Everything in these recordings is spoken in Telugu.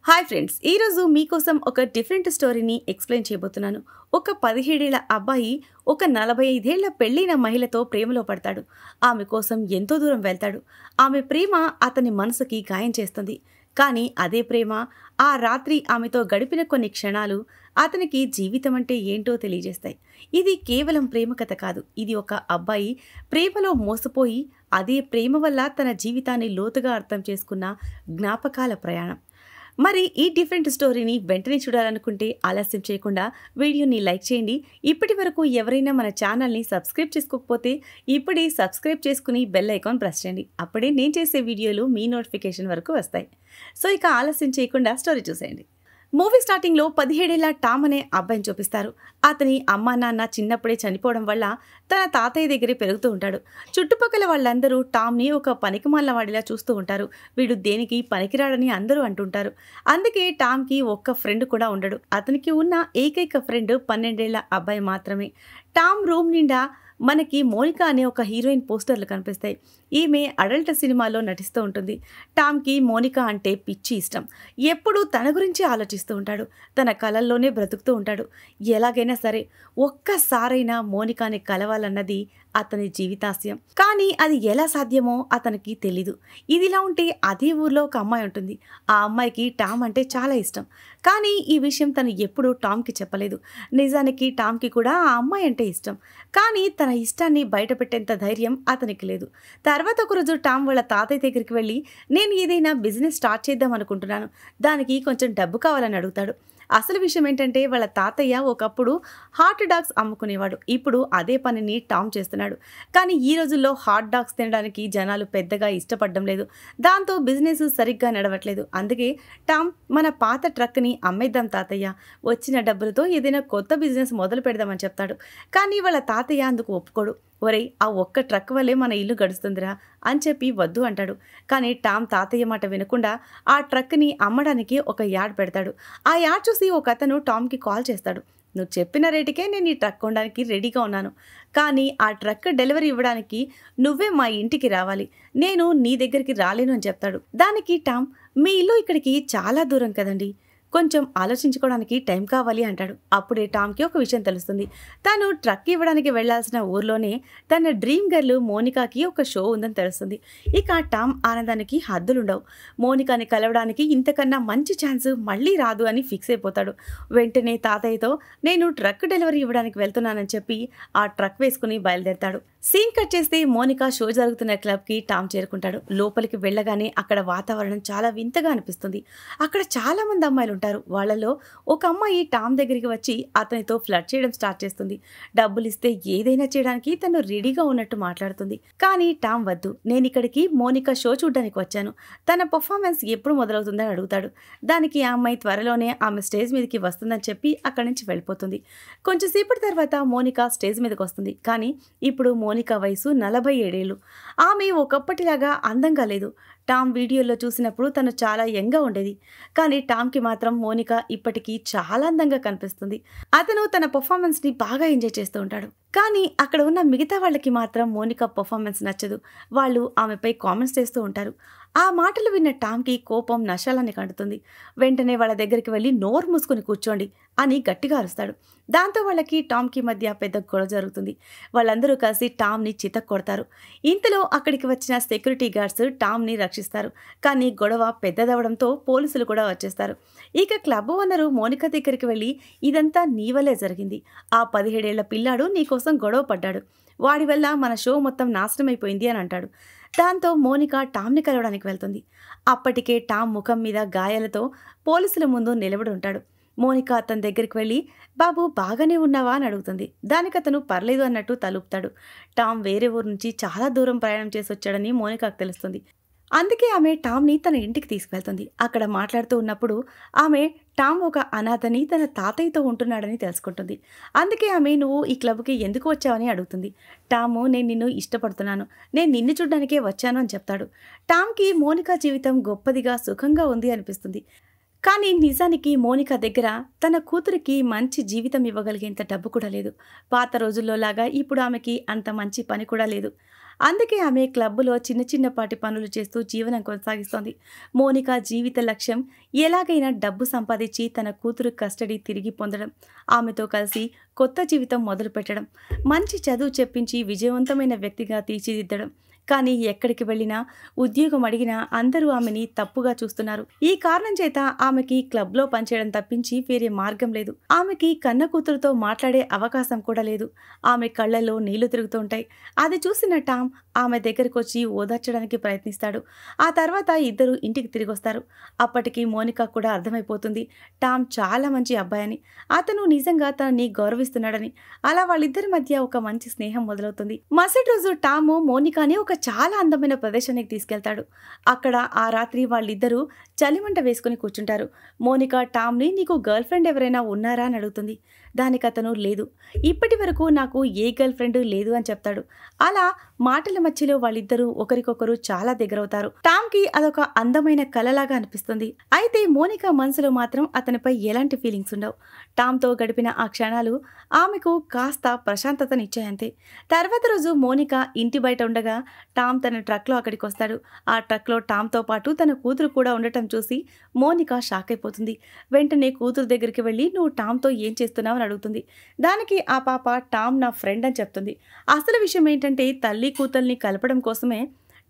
హాయ్ ఫ్రెండ్స్, ఈరోజు మీకోసం ఒక డిఫరెంట్ స్టోరీని ఎక్స్ప్లెయిన్ చేయబోతున్నాను. ఒక 17 ఏళ్ల అబ్బాయి ఒక 45 ఏళ్ల పెళ్ళైన మహిళతో ప్రేమలో పడతాడు. ఆమె కోసం ఎంతో దూరం వెళ్తాడు. ఆమె ప్రేమ అతని మనసుకి గాయం చేస్తుంది. కానీ అదే ప్రేమ, ఆ రాత్రి ఆమెతో గడిపిన కొన్ని క్షణాలు అతనికి జీవితం అంటే ఏంటో తెలియజేస్తాయి. ఇది కేవలం ప్రేమ కథ కాదు. ఇది ఒక అబ్బాయి ప్రేమలో మోసపోయి అదే ప్రేమ వల్ల తన జీవితాన్ని లోతుగా అర్థం చేసుకున్న జ్ఞాపకాల ప్రయాణం. మరి ఈ డిఫరెంట్ స్టోరీని వెంటనే చూడాలనుకుంటే ఆలస్యం చేయకుండా వీడియోని లైక్ చేయండి. ఇప్పటి వరకు ఎవరైనా మన ఛానల్ని సబ్స్క్రైబ్ చేసుకోకపోతే ఇప్పుడే సబ్స్క్రైబ్ చేసుకుని బెల్ ఐకాన్ ప్రెస్ చేయండి. అప్పుడే నేను చేసే వీడియోలు మీ నోటిఫికేషన్ వరకు వస్తాయి. సో ఇక ఆలస్యం చేయకుండా స్టోరీ చూసేయండి. మూవీ స్టార్టింగ్లో 17 ఏళ్ల టామ్ అనే అబ్బాయిని చూపిస్తారు. అతని అమ్మా నాన్న చిన్నప్పుడే చనిపోవడం వల్ల తన తాతయ్య దగ్గరే పెరుగుతూ ఉంటాడు. చుట్టుపక్కల వాళ్ళందరూ టామ్ని ఒక పనికిమాలిన వాడిలా చూస్తూ ఉంటారు. వీడు దేనికి పనికిరాడని అందరూ అంటుంటారు. అందుకే టామ్కి ఒక్క ఫ్రెండ్ కూడా ఉండడు. అతనికి ఉన్న ఏకైక ఫ్రెండ్ 12 ఏళ్ల అబ్బాయి మాత్రమే. టామ్ రూమ్ నిండా మనకి మోనిక అనే ఒక హీరోయిన్ పోస్టర్లు కనిపిస్తాయి. ఈమె అడల్ట్ సినిమాలో నటిస్తూ ఉంటుంది. టామ్కి మోనిక అంటే పిచ్చి ఇష్టం. ఎప్పుడూ తన గురించి ఆలోచిస్తూ ఉంటాడు. తన కలల్లోనే బ్రతుకుతూ ఉంటాడు. ఎలాగైనా సరే ఒక్కసారైనా మోనికాని కలవాలన్నది అతని జీవితాశయం. కానీ అది ఎలా సాధ్యమో అతనికి తెలీదు. ఇదిలా ఉంటే అదే ఊర్లో ఒక అమ్మాయి ఉంటుంది. ఆ అమ్మాయికి టామ్ అంటే చాలా ఇష్టం. కానీ ఈ విషయం తను ఎప్పుడూ టామ్కి చెప్పలేదు. నిజానికి టామ్కి కూడా ఆ అమ్మాయి అంటే ఇష్టం. కానీ తన ఇష్టాన్ని బయటపెట్టేంత ధైర్యం అతనికి లేదు. తర్వాత ఒకరోజు టామ్ వాళ్ళ తాతయ్య దగ్గరికి వెళ్ళి, నేను ఏదైనా బిజినెస్ స్టార్ట్ చేద్దాం అనుకుంటున్నాను, దానికి కొంచెం డబ్బు కావాలని అడుగుతాడు. అసలు విషయం ఏంటంటే వాళ్ళ తాతయ్య ఒకప్పుడు హాట్ డాగ్స్ అమ్ముకునేవాడు. ఇప్పుడు అదే పనిని టామ్ చేస్తున్నాడు. కానీ ఈ రోజుల్లో హాట్ డాగ్స్ తినడానికి జనాలు పెద్దగా ఇష్టపడడం లేదు. దాంతో బిజినెస్ సరిగ్గా నడవట్లేదు. అందుకే టామ్, మన పాత ట్రక్ని అమ్మేద్దాం తాతయ్య, వచ్చిన డబ్బులతో ఏదైనా కొత్త బిజినెస్ మొదలు పెడదామని చెప్తాడు. కానీ వాళ్ళ తాతయ్య అందుకు ఒప్పుకోడు. ఒరేయ్, ఆ ఒక్క ట్రక్ వల్లే మన ఇల్లు గడుస్తుందిరా అని చెప్పి వద్దు అంటాడు. కానీ టామ్ తాతయ్య మాట వినకుండా ఆ ట్రక్ని అమ్మడానికి ఒక యాడ్ పెడతాడు. ఆ యాడ్ చూసి ఒక అతను టామ్కి కాల్ చేస్తాడు. నువ్వు చెప్పిన రేటుకే నేను ఈ ట్రక్ కొనడానికి రెడీగా ఉన్నాను. కానీ ఆ ట్రక్ డెలివరీ ఇవ్వడానికి నువ్వే మా ఇంటికి రావాలి. నేను నీ దగ్గరికి రాలేను అని చెప్తాడు. దానికి టామ్, మీ ఇల్లు ఇక్కడికి చాలా దూరం కదండి, కొంచెం ఆలోచించుకోవడానికి టైం కావాలి అంటాడు. అప్పుడే టామ్కి ఒక విషయం తెలుస్తుంది. తను ట్రక్ ఇవ్వడానికి వెళ్లాల్సిన ఊర్లోనే తన డ్రీమ్ గర్ల్ మోనికాకి ఒక షో ఉందని తెలుస్తుంది. ఇక టామ్ ఆనందానికి హద్దులుండవు. మోనికాని కలవడానికి ఇంతకన్నా మంచి ఛాన్స్ మళ్ళీ రాదు అని ఫిక్స్ అయిపోతాడు. వెంటనే తాతయ్యతో, నేను ట్రక్ డెలివరీ ఇవ్వడానికి వెళ్తున్నానని చెప్పి ఆ ట్రక్ వేసుకుని బయలుదేరతాడు. సీన్ కట్ చేస్తే మోనికా షో జరుగుతున్న క్లబ్కి టామ్ చేరుకుంటాడు. లోపలికి వెళ్ళగానే అక్కడ వాతావరణం చాలా వింతగా అనిపిస్తుంది. అక్కడ చాలా మంది అమ్మాయిలు ఉంటారు. వాళ్ళలో ఒక అమ్మాయి టామ్ దగ్గరికి వచ్చి అతనితో ఫ్లర్ట్ చేయడం స్టార్ట్ చేస్తుంది. డబ్బులు ఇస్తే ఏదైనా చేయడానికి తను రెడీగా ఉన్నట్టు మాట్లాడుతుంది. కానీ టామ్ వద్దు, నేను ఇక్కడికి మోనికా షో చూడడానికి వచ్చాను, తన పర్ఫార్మెన్స్ ఎప్పుడు మొదలవుతుందని అడుగుతాడు. దానికి ఆ అమ్మాయి త్వరలోనే ఆమె స్టేజ్ మీదకి వస్తుందని చెప్పి అక్కడి నుంచి వెళ్ళిపోతుంది. కొంచెం సేపటి తర్వాత మోనికా స్టేజ్ మీదకి వస్తుంది. కానీ ఇప్పుడు మోనికా వయసు 47 ఏళ్ళు. ఆమె ఒకప్పటిలాగా అందంగా లేదు. టామ్ వీడియోలో చూసినప్పుడు తను చాలా యంగ్గా ఉండేది. కానీ టామ్కి మాత్రం మోనికా ఇప్పటికీ చాలా అందంగా కనిపిస్తుంది. అతను తన పర్ఫార్మెన్స్ని బాగా ఎంజాయ్ చేస్తూ ఉంటాడు. కానీ అక్కడ ఉన్న మిగతా వాళ్ళకి మాత్రం మోనికా పర్ఫార్మెన్స్ నచ్చదు. వాళ్ళు ఆమెపై కామెంట్స్ చేస్తూ ఉంటారు. ఆ మాటలు విన్న టామ్కి కోపం నశాలని కంటుతుంది. వెంటనే వాళ్ళ దగ్గరికి వెళ్ళి, నోరు మూసుకొని కూర్చోండి అని గట్టిగా అరుస్తాడు. దాంతో వాళ్ళకి టామ్కి మధ్య పెద్ద గొడవ జరుగుతుంది. వాళ్ళందరూ కలిసి టామ్ని చితక్కొడతారు. ఇంతలో అక్కడికి వచ్చిన సెక్యూరిటీ గార్డ్స్ టామ్ని రక్షిస్తారు. కానీ గొడవ పెద్దదవడంతో పోలీసులు కూడా వచ్చేస్తారు. ఇక క్లబ్ ఓనరు మోనికా దగ్గరికి వెళ్ళి, ఇదంతా నీ వల్లే జరిగింది, ఆ 17 ఏళ్ల పిల్లాడు నీకోసం గొడవ పడ్డాడు, వాడి వల్ల మన షో మొత్తం నాశనమైపోయింది అని అంటాడు. దాంతో మోనికా టామ్ని కలవడానికి వెళ్తుంది. అప్పటికే టామ్ ముఖం మీద గాయాలతో పోలీసుల ముందు నిలబడి ఉంటాడు. మోనికా అతని దగ్గరికి వెళ్ళి, బాబు బాగానే ఉన్నావా అని అడుగుతుంది. దానికి అతను పర్లేదు అన్నట్టు తలుపుతాడు. టామ్ వేరే ఊరు నుంచి చాలా దూరం ప్రయాణం చేసి వచ్చాడని మోనికాకు తెలుస్తుంది. అందుకే ఆమె టామ్ని తన ఇంటికి తీసుకువెళ్తుంది. అక్కడ మాట్లాడుతూ ఉన్నప్పుడు ఆమె టామ్ ఒక అనాథని, తన తాతయ్యతో ఉంటున్నాడని తెలుసుకుంటుంది. అందుకే ఆమె, నువ్వు ఈ క్లబ్కి ఎందుకు వచ్చావని అడుగుతుంది. టాము, నేను నిన్ను ఇష్టపడుతున్నాను, నేను నిన్ను చూడ్డానికే వచ్చాను అని చెప్తాడు. టామ్కి మోనికా జీవితం గొప్పదిగా సుఖంగా ఉంది అనిపిస్తుంది. కానీ నిజానికి మోనికా దగ్గర తన కూతురికి మంచి జీవితం ఇవ్వగలిగేంత డబ్బు కూడా లేదు. పాత రోజుల్లో లాగా ఇప్పుడు ఆమెకి అంత మంచి పని కూడా లేదు. అందుకే ఆమె క్లబ్‌లో చిన్న చిన్నపాటి పనులు చేస్తూ జీవనం కొనసాగిస్తోంది. మోనిక జీవిత లక్ష్యం ఎలాగైనా డబ్బు సంపాదించి తన కూతురు కస్టడీ తిరిగి పొందడం, ఆమెతో కలిసి కొత్త జీవితం మొదలుపెట్టడం, మంచి చదువు చెప్పించి విజయవంతమైన వ్యక్తిగా తీర్చిదిద్దడం. కానీ ఎక్కడికి వెళ్ళినా, ఉద్యోగం అడిగినా అందరూ ఆమెని తప్పుగా చూస్తున్నారు. ఈ కారణం చేత ఆమెకి క్లబ్‌లో పనిచేయడం తప్పించి వేరే మార్గం లేదు. ఆమెకి కన్న కూతురుతో మాట్లాడే అవకాశం కూడా లేదు. ఆమె కళ్ళల్లో నీళ్లు తిరుగుతుంటాయి. అది చూసిన టామ్ ఆమె దగ్గరకొచ్చి ఓదార్చడానికి ప్రయత్నిస్తాడు. ఆ తర్వాత ఇద్దరూ ఇంటికి తిరిగొస్తారు. అప్పటికి మోనిక కూడా అర్థమైపోతుంది టామ్ చాలా మంచి అబ్బాయని, అతను నిజంగా తనని గౌరవిస్తున్నాడని. అలా వాళ్ళిద్దరి మధ్య ఒక మంచి స్నేహం మొదలవుతుంది. మరుసటి రోజు టాము మోనికాని ఒక చాలా అందమైన ప్రదేశానికి తీసుకెళ్తాడు. అక్కడ ఆ రాత్రి వాళ్ళిద్దరూ చలిమంట వేసుకుని కూర్చుంటారు. మోనిక టామ్ని నీకు గర్ల్ ఫ్రెండ్ ఎవరైనా ఉన్నారా అని అడుగుతుంది. దానికి అతను లేదు, ఇప్పటి వరకు నాకు ఏ గర్ల్ ఫ్రెండ్ లేదు అని చెప్తాడు. అలా మాటల మధ్యలో వాళ్ళిద్దరూ ఒకరికొకరు చాలా దగ్గరవుతారు. టామ్కి అదొక అందమైన కలలాగా అనిపిస్తుంది. అయితే మోనిక మనసులో మాత్రం అతనిపై ఎలాంటి ఫీలింగ్స్ ఉండవు. టామ్తో గడిపిన ఆ క్షణాలు ఆమెకు కాస్త ప్రశాంతతనిచ్చాయంతే. తర్వాత రోజు మోనిక ఇంటి బయట ఉండగా టామ్ తన ట్రక్లో అక్కడికి వస్తాడు. ఆ ట్రక్లో టామ్తో పాటు తన కూతురు కూడా ఉండటం చూసి మోనిక షాక్ అయిపోతుంది. వెంటనే కూతురు దగ్గరికి వెళ్ళి నువ్వు టామ్తో ఏం చేస్తున్నావు అని అడుగుతుంది. దానికి ఆ పాప టామ్ నా ఫ్రెండ్ అని చెప్తుంది. అసలు విషయం ఏంటంటే తల్లి కూతుల్ని కలపడం కోసమే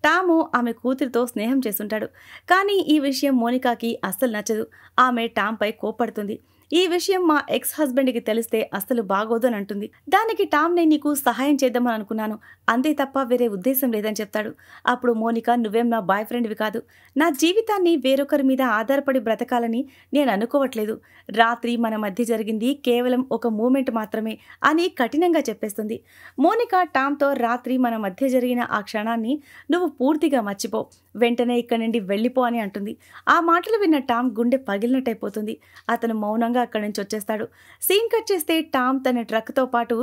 టాము ఆమె కూతురితో స్నేహం చేస్తుంటాడు. కానీ ఈ విషయం మోనికాకి అస్సలు నచ్చదు. ఆమె టామ్పై కోప్పడుతుంది. ఈ విషయం మా ఎక్స్ హస్బెండ్కి తెలిస్తే అస్సలు బాగోదు అని అంటుంది. దానికి టామ్ నేను నీకు సహాయం చేద్దామని అనుకున్నాను, అంతే తప్ప వేరే ఉద్దేశం లేదని చెప్తాడు. అప్పుడు మోనిక నువ్వేం నా బాయ్ ఫ్రెండ్వి కాదు, నా జీవితాన్ని వేరొకరి మీద ఆధారపడి బ్రతకాలని నేను అనుకోవట్లేదు. రాత్రి మన మధ్య జరిగింది కేవలం ఒక మూమెంట్ మాత్రమే అని కఠినంగా చెప్పేస్తుంది. మోనిక టామ్తో రాత్రి మన మధ్య జరిగిన ఆ క్షణాన్ని నువ్వు పూర్తిగా మర్చిపో, వెంటనే ఇక్కడి నుండి వెళ్ళిపో అని అంటుంది. ఆ మాటలు విన్న టామ్ గుండె పగిలినట్టయిపోతుంది. అతను మౌనంగా అక్కడి నుంచి వచ్చేస్తాడు. సీన్ కట్ చేస్తే టామ్ తన ట్రక్తో పాటు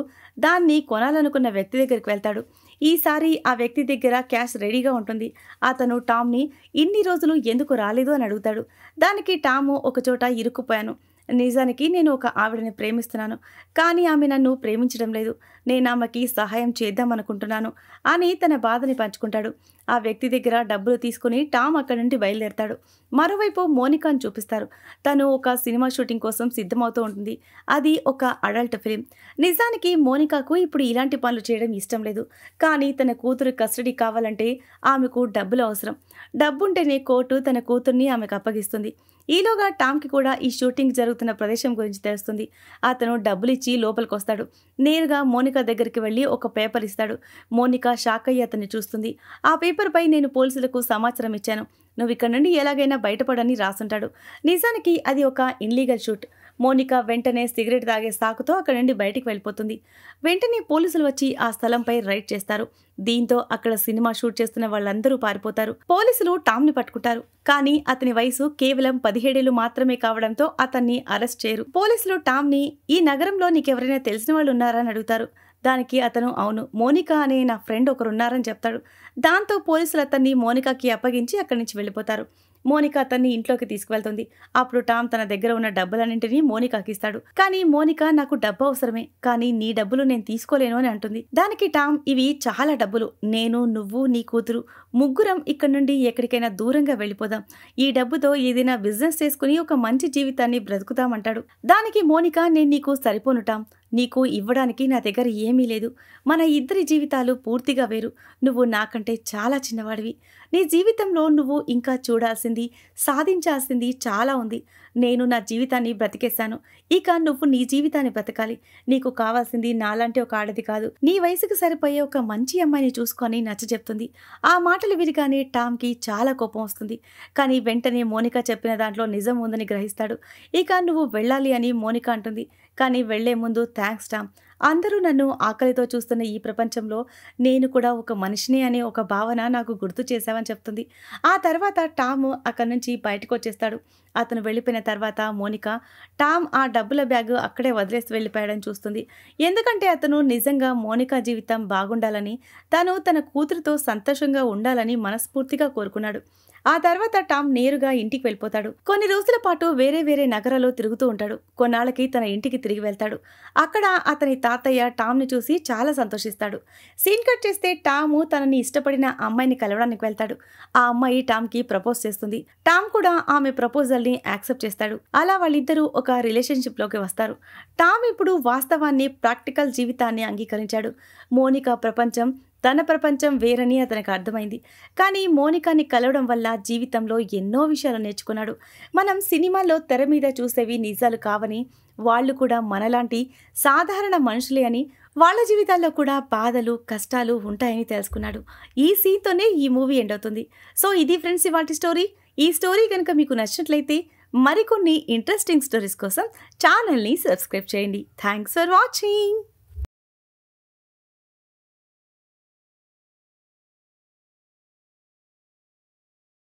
దాన్ని కొనాలనుకున్న వ్యక్తి దగ్గరికి వెళ్తాడు. ఈసారి ఆ వ్యక్తి దగ్గర క్యాష్ రెడీగా ఉంటుంది. అతను టామ్ని ఇన్ని రోజులు ఎందుకు రాలేదు అని అడుగుతాడు. దానికి టాము ఒకచోట ఇరుక్కుపోయాను, నిజానికి నేను ఒక ఆవిడని ప్రేమిస్తున్నాను, కానీ ఆమె నన్ను ప్రేమించడం లేదు, నేను ఆమెకి సహాయం చేద్దామనుకుంటున్నాను అని తన బాధని పంచుకుంటాడు. ఆ వ్యక్తి దగ్గర డబ్బులు తీసుకుని టామ్ అక్కడి నుండి బయలుదేరతాడు. మరోవైపు మోనికాను చూపిస్తారు. తను ఒక సినిమా షూటింగ్ కోసం సిద్ధమవుతూ ఉంటుంది. అది ఒక అడల్ట్ ఫిలిం. నిజానికి మోనికాకు ఇప్పుడు ఇలాంటి పనులు చేయడం ఇష్టం లేదు. కానీ తన కూతురు కస్టడీ కావాలంటే ఆమెకు డబ్బులు అవసరం. డబ్బుంటేనే కోర్టు తన కూతుర్ని ఆమెకు అప్పగిస్తుంది. ఈలోగా టామ్కి కూడా ఈ షూటింగ్ జరుగుతున్న ప్రదేశం గురించి తెలుస్తుంది. అతను డబ్బులిచ్చి లోపలికి వస్తాడు. నేరుగా మోనిక దగ్గరికి వెళ్ళి ఒక పేపర్ ఇస్తాడు. మోనిక షాక్ అయ్యి అతన్ని చూస్తుంది. ఆ పేపర్పై నేను పోలీసులకు సమాచారం ఇచ్చాను, నువ్వు ఇక్కడ నుండి ఎలాగైనా బయటపడని రాసుంటాడు. నిజానికి అది ఒక ఇన్లీగల్ షూట్. మోనిక వెంటనే సిగరెట్ తాగే సాకుతో అక్కడి నుండి బయటికి వెళ్ళిపోతుంది. వెంటనే పోలీసులు వచ్చి ఆ స్థలంపై రైడ్ చేస్తారు. దీంతో అక్కడ సినిమా షూట్ చేస్తున్న వాళ్ళందరూ పారిపోతారు. పోలీసులు టామ్ని పట్టుకుంటారు. కానీ అతని వయసు కేవలం 17 ఏళ్లు మాత్రమే కావడంతో అతన్ని అరెస్ట్ చేయరు. పోలీసులు టామ్ని ఈ నగరంలో నీకెవరైనా తెలిసిన వాళ్ళు ఉన్నారా అని అడుగుతారు. దానికి అతను అవును, మోనిక అనే నా ఫ్రెండ్ ఒకరున్నారని చెప్తాడు. దాంతో పోలీసులు అతన్ని మోనికాకి అప్పగించి అక్కడి నుంచి వెళ్ళిపోతారు. మోనిక అతన్ని ఇంట్లోకి తీసుకువెళ్తుంది. అప్పుడు టామ్ తన దగ్గర ఉన్న డబ్బులన్నింటినీ మోనికాకి ఇస్తాడు. కానీ మోనిక నాకు డబ్బు అవసరమే, కానీ నీ డబ్బులు నేను తీసుకోలేను అని అంటుంది. దానికి టామ్ ఇవి చాలా డబ్బులు, నేను నువ్వు నీ కూతురు ముగ్గురం ఇక్కడ నుండి ఎక్కడికైనా దూరంగా వెళ్ళిపోదాం, ఈ డబ్బుతో ఏదైనా బిజినెస్ చేసుకుని ఒక మంచి జీవితాన్ని బ్రతుకుతామంటాడు. దానికి మోనిక నేను నీకు సరిపోను టామ్, నీకు ఇవ్వడానికి నా దగ్గర ఏమీ లేదు, మన ఇద్దరి జీవితాలు పూర్తిగా వేరు, నువ్వు నాకంటే చాలా చిన్నవాడివి, నీ జీవితంలో నువ్వు ఇంకా చూడాల్సింది సాధించాల్సింది చాలా ఉంది, నేను నా జీవితాన్ని బ్రతికేశాను, ఇక నువ్వు నీ జీవితాన్ని బ్రతకాలి, నీకు కావాల్సింది నాలాంటి ఒక ఆడది కాదు, నీ వయసుకు సరిపోయే ఒక మంచి అమ్మాయిని చూసుకొని నచ్చజెప్తుంది. ఆ మాటలు వినగానే టామ్కి చాలా కోపం వస్తుంది. కానీ వెంటనే మోనిక చెప్పిన దాంట్లో నిజం ఉందని గ్రహిస్తాడు. ఇక నువ్వు వెళ్ళాలి అని మోనిక అంటుంది. కానీ వెళ్లే ముందు థ్యాంక్స్ టామ్, అందరూ నన్ను ఆకలితో చూస్తున్న ఈ ప్రపంచంలో నేను కూడా ఒక మనిషిని అనే ఒక భావన నాకు గుర్తు చేశావని చెప్తుంది. ఆ తర్వాత టామ్ అక్కడి నుంచి బయటకు వచ్చేస్తాడు. అతను వెళ్ళిపోయిన తర్వాత మోనిక టామ్ ఆ డబ్బుల బ్యాగ్ అక్కడే వదిలేసి వెళ్ళిపోయాడని చూస్తుంది. ఎందుకంటే అతను నిజంగా మోనిక జీవితం బాగుండాలని, తను తన కూతురుతో సంతోషంగా ఉండాలని మనస్ఫూర్తిగా కోరుకున్నాడు. ఆ తర్వాత టామ్ నేరుగా ఇంటికి వెళ్ళిపోతాడు. కొన్ని రోజుల పాటు వేరే వేరే నగరాల్లో తిరుగుతూ ఉంటాడు. కొన్నాళ్ళకి తన ఇంటికి తిరిగి వెళ్తాడు. అక్కడ అతని తాతయ్య టామ్ని చూసి చాలా సంతోషిస్తాడు. సీన్ కట్ చేస్తే టాము తనని ఇష్టపడిన అమ్మాయిని కలవడానికి వెళ్తాడు. ఆ అమ్మాయి టామ్కి ప్రపోజ్ చేస్తుంది. టామ్ కూడా ఆమె ప్రపోజల్ని యాక్సెప్ట్ చేస్తాడు. అలా వాళ్ళిద్దరూ ఒక రిలేషన్షిప్లోకి వస్తారు. టామ్ ఇప్పుడు వాస్తవాన్ని, ప్రాక్టికల్ జీవితాన్ని అంగీకరించాడు. మోనికా ప్రపంచం తన ప్రపంచం వేరని అతనికి అర్థమైంది. కానీ మోనికాని కలవడం వల్ల జీవితంలో ఎన్నో విషయాలు నేర్చుకున్నాడు. మనం సినిమాల్లో తెర మీద చూసేవి నిజాలు కావని, వాళ్ళు కూడా మనలాంటి సాధారణ మనుషులే అని, వాళ్ళ జీవితాల్లో కూడా బాధలు, కష్టాలు ఉంటాయని తెలుసుకున్నాడు. ఈ సీన్తోనే ఈ మూవీ ఎండ్ అవుతుంది. సో ఇది ఫ్రెండ్స్ ఇవాల్టి స్టోరీ. ఈ స్టోరీ కనుక మీకు నచ్చినట్లయితే మరికొన్ని ఇంట్రెస్టింగ్ స్టోరీస్ కోసం ఛానల్ని సబ్స్క్రైబ్ చేయండి. Thanks for watching.